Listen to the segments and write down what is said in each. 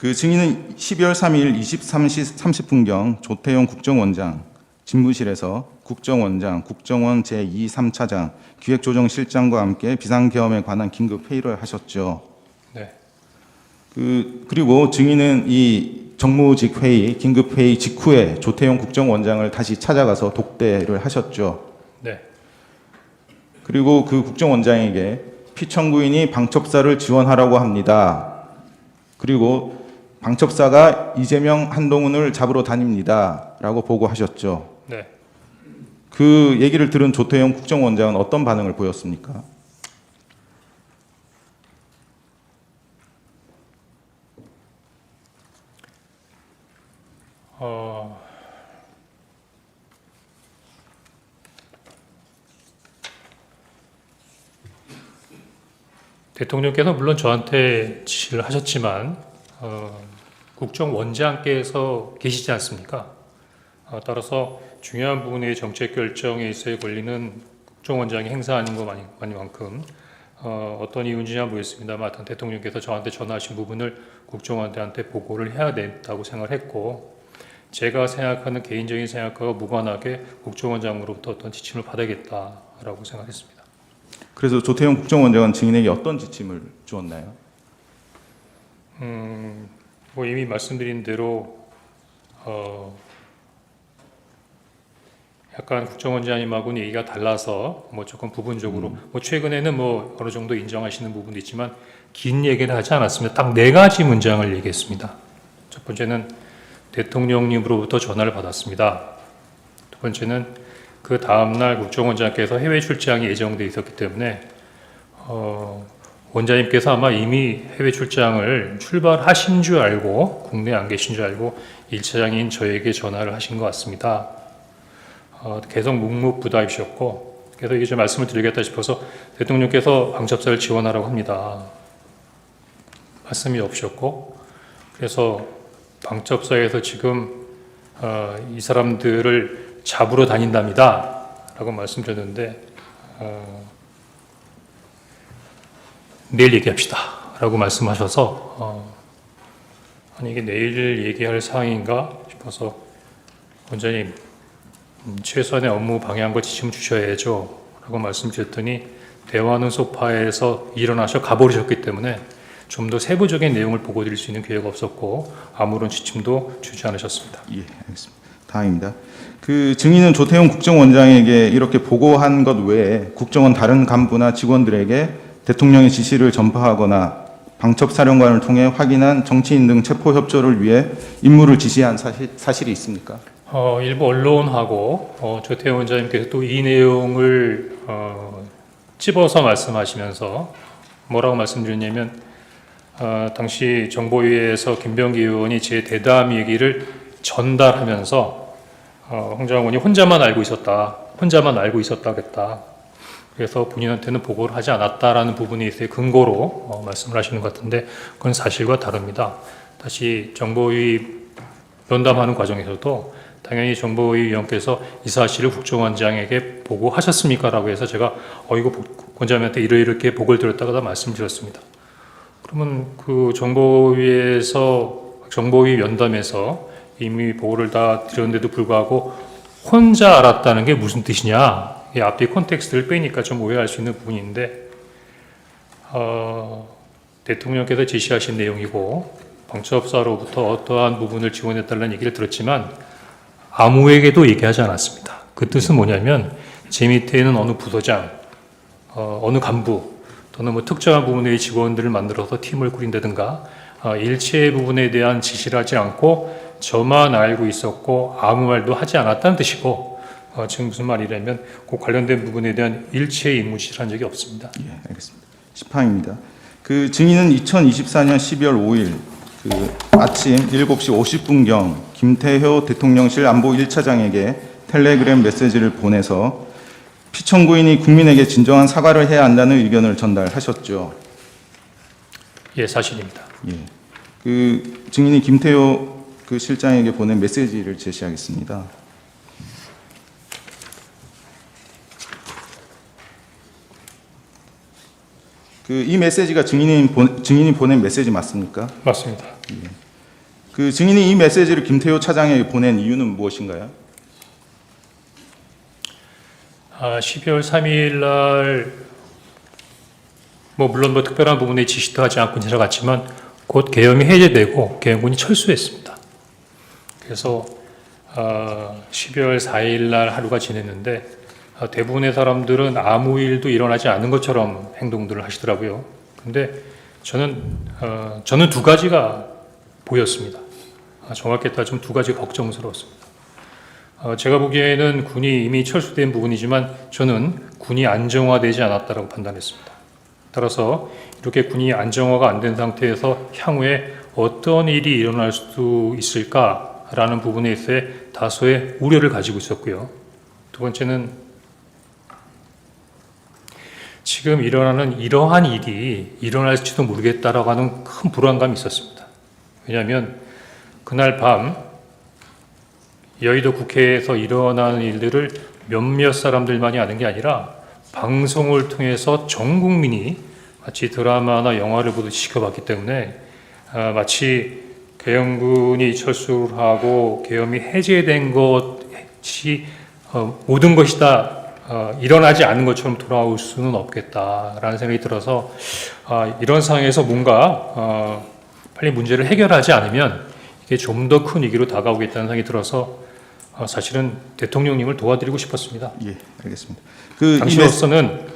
그 증인은 12월 3일 23시 30분경 조태용 국정원장 집무실에서 국정원장, 국정원 제2, 3차장, 기획조정실장과 함께 비상계엄에 관한 긴급 회의를 하셨죠. 네. 그리고 증인은 이 정무직 회의, 긴급 회의 직후에 조태용 국정원장을 다시 찾아가서 독대를 하셨죠. 네. 그리고 그 국정원장에게 피청구인이 방첩사를 지원하라고 합니다. 그리고 방첩사가 이재명, 한동훈을 잡으러 다닙니다라고 보고하셨죠. 네. 그 얘기를 들은 조태용 국정원장은 어떤 반응을 보였습니까? 대통령께서 물론 저한테 지시를 하셨지만 국정원장께서 계시지 않습니까? 따라서 중요한 부분의 정책 결정에 있어야 권리는 국정원장이 행사하는 것만큼 어떤 이유인지는 모르겠습니다만 하여튼 대통령께서 저한테 전화하신 부분을 국정원장한테 보고를 해야 된다고 생각을 했고, 제가 생각하는 개인적인 생각과 무관하게 국정원장으로부터 어떤 지침을 받아야겠다라고 생각했습니다. 그래서 조태용 국정원장은 증인에게 어떤 지침을 주었나요? 뭐 이미 말씀드린 대로 약간 국정원장님하고는 얘기가 달라서 뭐 조금 부분적으로 뭐 최근에는 뭐 어느 정도 인정하시는 부분도 있지만 긴 얘기를 하지 않았습니다. 딱 4가지 문장을 얘기했습니다. 첫 번째는 대통령님으로부터 전화를 받았습니다. 두 번째는 그 다음날 국정원장께서 해외 출장이 예정돼 있었기 때문에 원장님께서 아마 이미 해외 출장을 출발하신 줄 알고 국내에 안 계신 줄 알고 1차장인 저에게 전화를 하신 것 같습니다. 계속 묵묵부답이셨고, 그래서 이게 좀 말씀을 드리겠다 싶어서 대통령께서 방첩사를 지원하라고 합니다. 말씀이 없으셨고, 그래서 방첩사에서 지금 이 사람들을 잡으러 다닌답니다 라고 말씀드렸는데 내일 얘기합시다 라고 말씀하셔서 아니 이게 내일 얘기할 사항인가 싶어서 원장님 최소한의 업무 방향과 지침을 주셔야죠 라고 말씀드렸더니 대화하는 소파에서 일어나셔 가버리셨기 때문에 좀 더 세부적인 내용을 보고 드릴 수 있는 기회가 없었고 아무런 지침도 주지 않으셨습니다. 예, 알겠습니다. 다행입니다. 그 증인은 조태용 국정원장에게 이렇게 보고한 것 외에 국정원 다른 간부나 직원들에게 대통령의 지시를 전파하거나 방첩사령관을 통해 확인한 정치인 등 체포 협조를 위해 임무를 지시한 사실이 있습니까? 일부 언론하고 조태용 원장님께서 또 이 내용을 찝어서 말씀하시면서 뭐라고 말씀드렸냐면 당시 정보위에서 김병기 의원이 제 대담 얘기를 전달하면서 홍 장관이 혼자만 알고 있었다겠다. 그래서 본인한테는 보고를 하지 않았다라는 부분이 있어요. 근거로 말씀을 하시는 것 같은데 그건 사실과 다릅니다. 다시 정보위 면담하는 과정에서도 당연히 정보위 위원께서 이 사실을 국정원장에게 보고하셨습니까? 라고 해서 제가 이거 원장님한테 이렇게 보고를 드렸다가 말씀드렸습니다. 그러면 그 정보위 면담에서 이미 보고를 다 드렸는데도 불구하고 혼자 알았다는 게 무슨 뜻이냐? 이 앞뒤 콘텍스트를 빼니까 좀 오해할 수 있는 부분인데 대통령께서 지시하신 내용이고 방첩사로부터 어떠한 부분을 지원해달라는 얘기를 들었지만 아무에게도 얘기하지 않았습니다. 그 뜻은 뭐냐면 제 밑에는 어느 부서장, 어느 간부 또는 뭐 특정한 부분의 직원들을 만들어서 팀을 꾸린다든가 일체 부분에 대한 지시를 하지 않고 저만 알고 있었고 아무 말도 하지 않았다는 뜻이고 지금 무슨 말이냐면 그 관련된 부분에 대한 일체의 임무 지시를 한 적이 없습니다. 예, 알겠습니다. 10항입니다. 그 증인은 2024년 12월 5일 그 아침 7시 50분경 김태효 대통령실 안보 1차장에게 텔레그램 메시지를 보내서 피청구인이 국민에게 진정한 사과를 해야 한다는 의견을 전달하셨죠. 예, 사실입니다. 예. 그 증인이 김태효 그 실장에게 보낸 메시지를 제시하겠습니다. 그 이 메시지가 증인이 보낸 메시지 맞습니까? 맞습니다. 예. 그 증인이 이 메시지를 김태효 차장에게 보낸 이유는 무엇인가요? 12월 3일 날 물론 특별한 부분에 지시도 하지 않고 지나갔지만 곧 계엄이 해제되고 계엄군이 철수했습니다. 그래서 12월 4일 날 하루가 지냈는데 대부분의 사람들은 아무 일도 일어나지 않은 것처럼 행동들을 하시더라고요. 근데 저는 두 가지가 보였습니다. 정확히 따지면 두 가지 걱정스러웠습니다. 제가 보기에는 군이 이미 철수된 부분이지만 저는 군이 안정화되지 않았다고 판단했습니다. 따라서 이렇게 군이 안정화가 안 된 상태에서 향후에 어떤 일이 일어날 수도 있을까라는 부분에 있어 다소의 우려를 가지고 있었고요. 두 번째는 지금 일어나는 이러한 일이 일어날지도 모르겠다라고 하는 큰 불안감이 있었습니다. 왜냐하면 그날 밤 여의도 국회에서 일어나는 일들을 몇몇 사람들만이 아는 게 아니라 방송을 통해서 전 국민이 마치 드라마나 영화를 보듯이 지켜봤기 때문에 마치 계엄군이 철수를 하고 계엄이 해제된 것이 모든 것이 다 일어나지 않은 것처럼 돌아올 수는 없겠다라는 생각이 들어서 이런 상황에서 뭔가 빨리 문제를 해결하지 않으면 이게 좀 더 큰 위기로 다가오겠다는 생각이 들어서 사실은 대통령님을 도와드리고 싶었습니다. 예, 알겠습니다. 당시로서는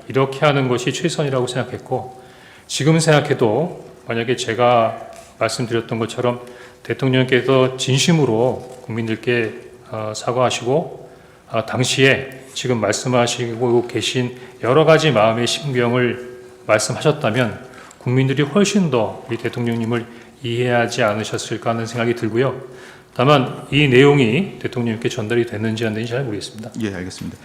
이렇게 하는 것이 최선이라고 생각했고 지금 생각해도 만약에 제가 말씀드렸던 것처럼 대통령께서 진심으로 국민들께 사과하시고 당시에 지금 말씀하시고 계신 여러 가지 마음의 심경을 말씀하셨다면 국민들이 훨씬 더 우리 대통령님을 이해하지 않으셨을까 하는 생각이 들고요. 다만 이 내용이 대통령님께 전달이 됐는지 안 됐는지 잘 모르겠습니다. 예, 알겠습니다.